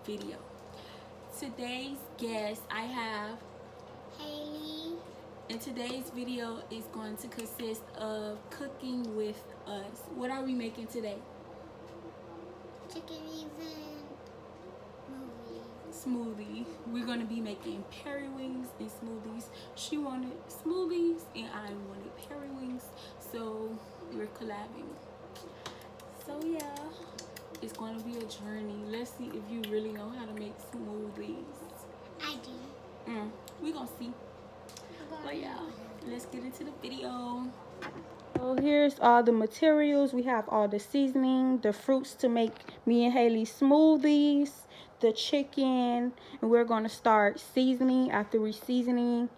video. Today's guest, I have Haley. and today's video is going to consist of cooking with us. What are we making today? Chicken and Smoothie. We're going to be making periwinkles and smoothies. She wanted smoothies and I wanted periwinkles, so we're collabing. So yeah, it's going to be a journey. Let's see if you really know how to make smoothies. I do. We're going to see. But yeah, let's get into the video. So here's all the materials. We have all the seasoning, the fruits to make me and Haley smoothies, the chicken, and we're going to start seasoning. After we're seasoning,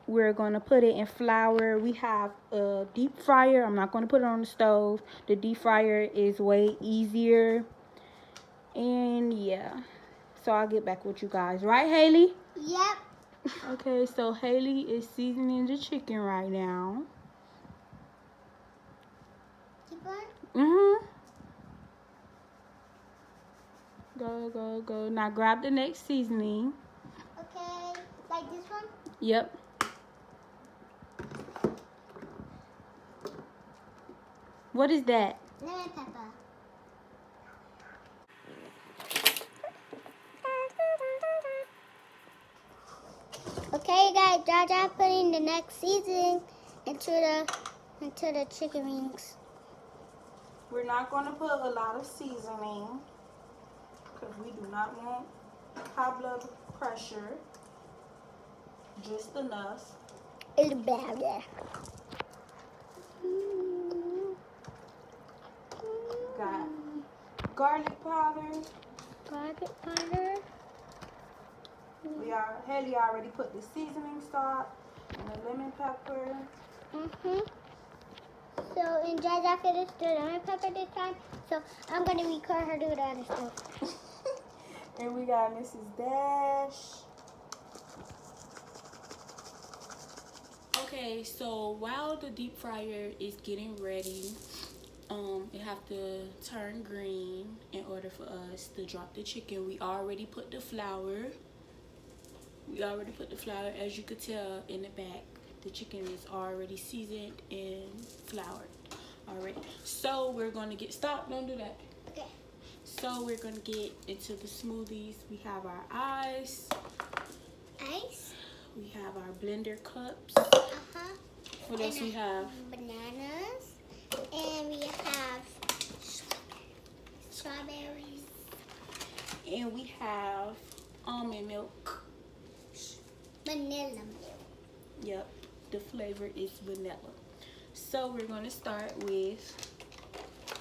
we're going to put it in flour. We have a deep fryer. I'm not going to put it on the stove. The deep fryer is way easier. And yeah, so I'll get back with you guys. Right, Haley? Yep. Okay, so Haley is seasoning the chicken right now. Keep on. Go. Now grab the next seasoning. Okay. Like this one? Yep. What is that? Lemon pepper. Okay, guys, Jaja putting the next seasoning into the chicken wings. We're not going to put a lot of seasoning because we do not want high blood pressure. Just enough. It's bad. Got garlic powder. Garlic powder. Haley already put the seasoning salt and the lemon pepper. So, and Jaja finished the lemon pepper this time, so I'm going to record her do the other stuff. And we got Mrs. Dash. Okay, so while the deep fryer is getting ready, it have to turn green in order for us to drop the chicken. We already put the flour. As you could tell in the back. The chicken is already seasoned and floured already. So we're gonna get, stop, don't do that. Okay. So we're gonna get into the smoothies. We have our ice. We have our blender cups. What else we have? Bananas. And we have strawberries. And we have almond milk. Vanilla milk. Yep, the flavor is vanilla. So we're going to start with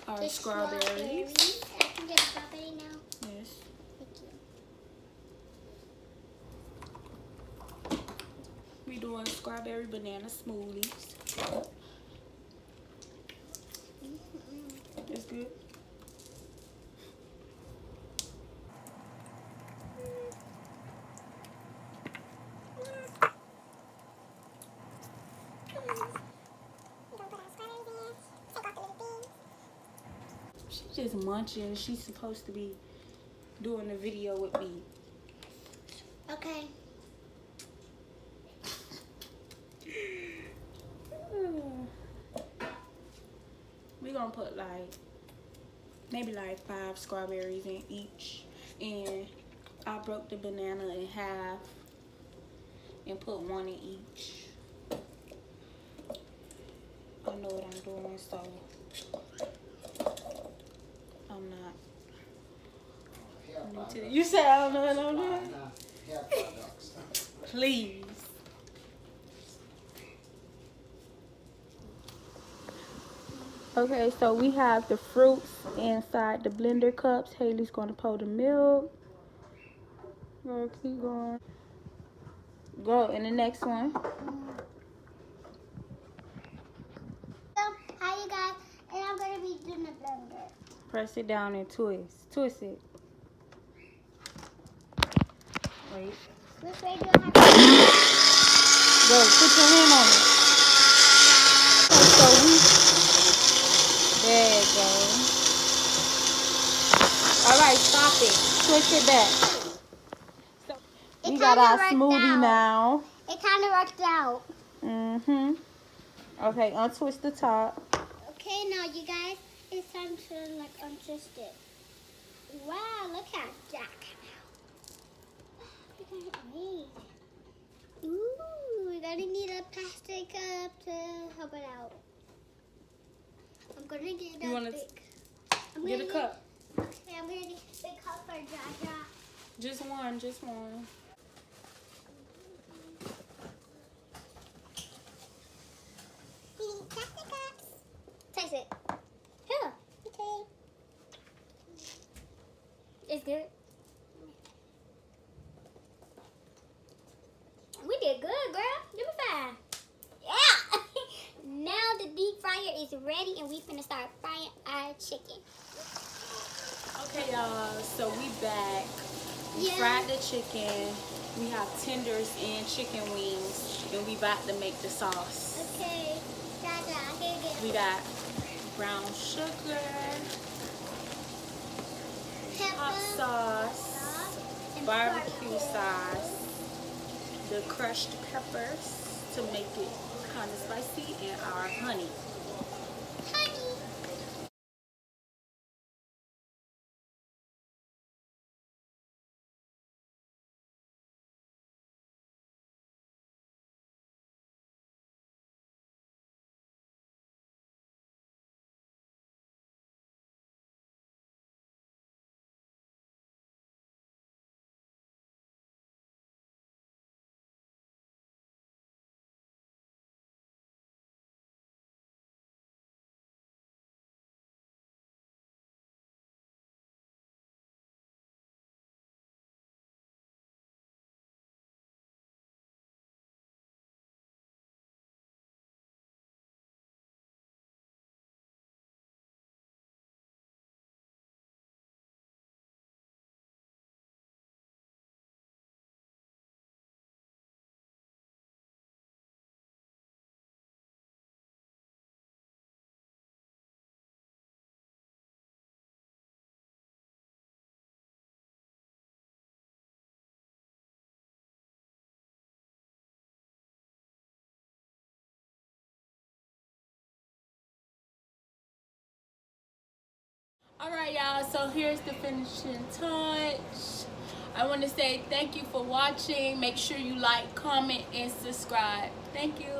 our strawberries. I can get a strawberry now. Yes. Thank you. We're doing strawberry banana smoothies. That's good. She's just munching. She's supposed to be doing the video with me. Okay. We're gonna put maybe 5 strawberries in each. And I broke the banana in half and put 1 in each. I know what I'm doing, so I'm not. You said I don't know what I'm doing? Please. Okay, so we have the fruits inside the blender cups. Haley's going to pour the milk. Go, keep going. Go, and the next one. So, hi you guys, and I'm going to be doing the blender. Press it down and twist. Twist it. Wait. Which way do I have to Go, put your hand on it. Okay, so there you go. All right, stop it. switch it back. So we got our smoothie now. It kind of worked out. Okay, untwist the top. Okay, now you guys, it's time to like untwist it. Wow, look how Jack. Look at it made. Ooh, we're gonna need a plastic cup to help it out. I'm gonna get You wanna get a cup? Okay, I'm gonna get the cup for Jaja. Just one, just one. Plastic cups. Taste it. Here. Okay. It's good. We did good, girl. Give me 5. Yeah. Now the deep fryer is ready, and we finna start frying our chicken. Okay, y'all. So we back. We fried the chicken. We have tenders and chicken wings, and we about to make the sauce. Okay. Jaja, here you go. We got brown sugar, hot sauce, barbecue sauce, the crushed peppers to make it kind of spicy, and our honey. Alright, y'all, so here's the finishing touch. I want to say thank you for watching. Make sure you like, comment, and subscribe. Thank you.